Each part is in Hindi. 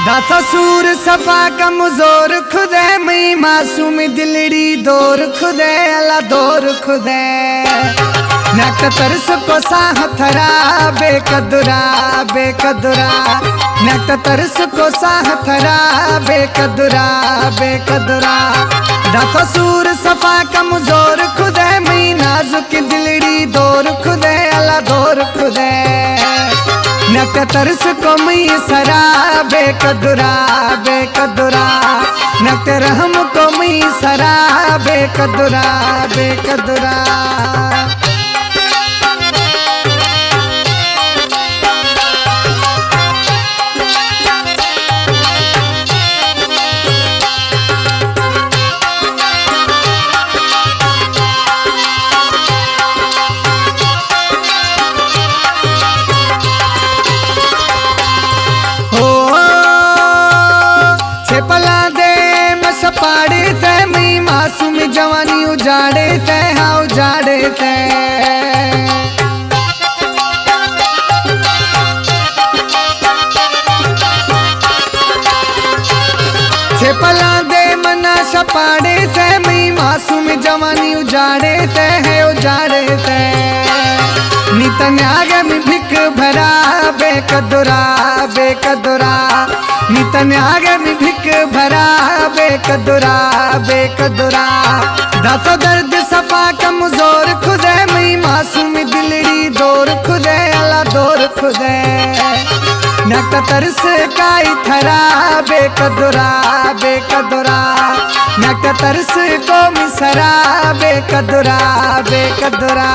दाता सूर सफा कमजोर खुदे मई मासूम दिलड़ी दूर खुदे अला दूर खुदे नक तरस को साह थरा बेकदुरा बेकदुरा नक तरस को साह थरा बेकदुरा बेकदुरा दाता सूर सफा कमजोर खुदे मई नाजुक दिलड़ी दूर खुदे अला दूर खुदे नक तरस को मई सरा बेकदुरा बेकदुरा नक रहम को मई सरा बेकदुरा बेकदुरा पाड़े थे मई मासूम जवानी उजाड़े थे हाँ उजाड़े थे छेपला दे मना सपाड़े थे मई मासूम जवानी उजाड़े थे है उजाड़े थे नितन आगे में भिक भरा बेकदुरा बेकदुरा नितन आगे में भिक भरा बेकदुरा बेकदुरा दातो दर्द सफा कमजोर खुदे मई मासूम दिलड़ी दूर खुदे अला दूर खुदे नक तरस काई थरा बेकदुरा बेकदुरा नक तरस को मिसरा बेकदुरा बेकदुरा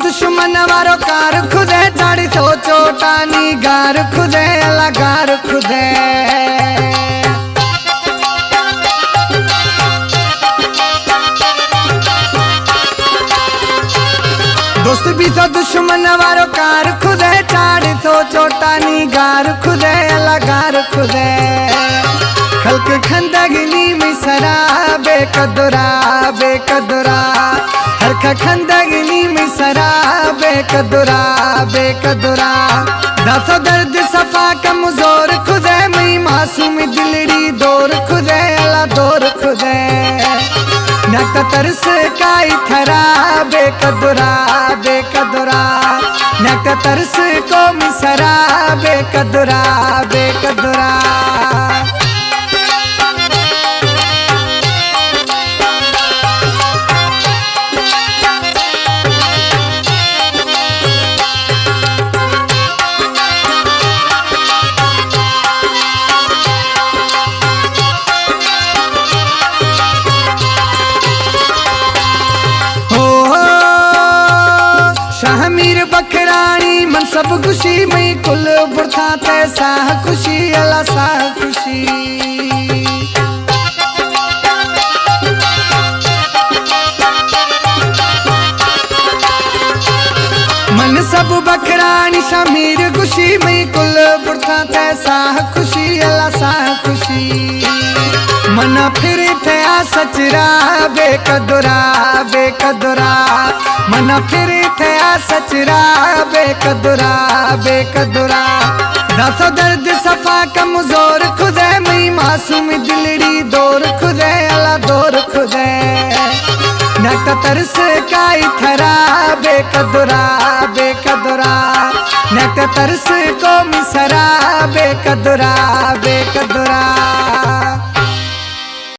दुश्मन वारो कार खुदे चाड़ी तो चोटानी गार खुदे अला गार खुदे दोस्त भी तो दुश्मन वारो कार खुदे चाड़ी तो चोटानी गार खुदे अला गार खुदे खल्क खंदगनी में सरा बेकदुरा बेकदुरा हरख खंदगनी में सरा बेकदुरा बेकदुरा दातो दर्द सफा कमजोर खुदे मई मासूम दिलड़ी दूर खुदे अला दूर खुदे नक तरस काई थरा बेकदुरा बेकदुरा नक तरस को मिसरा बेकदुरा बेकदुरा मीर बखरानी मन सब खुशी मई कुल बुरथा ते साह खुशी अला साह खुशी मन सब बखरानी शमीर खुशी मई कुल बुरथा ते साह खुशी अला साह खुशी मना फिर थे सचरा बेकदुरा बेकदुरा मना फिर थे सचरा बेकदुरा बेकदुरा दातो दर्द सफा कमजोर खुदे मई मासूम दिलड़ी दूर खुदे अला दूर खुदे नक तरस काई थरा बेकदुरा बेकदुरा नक तरस को मिसरा बेकदुरा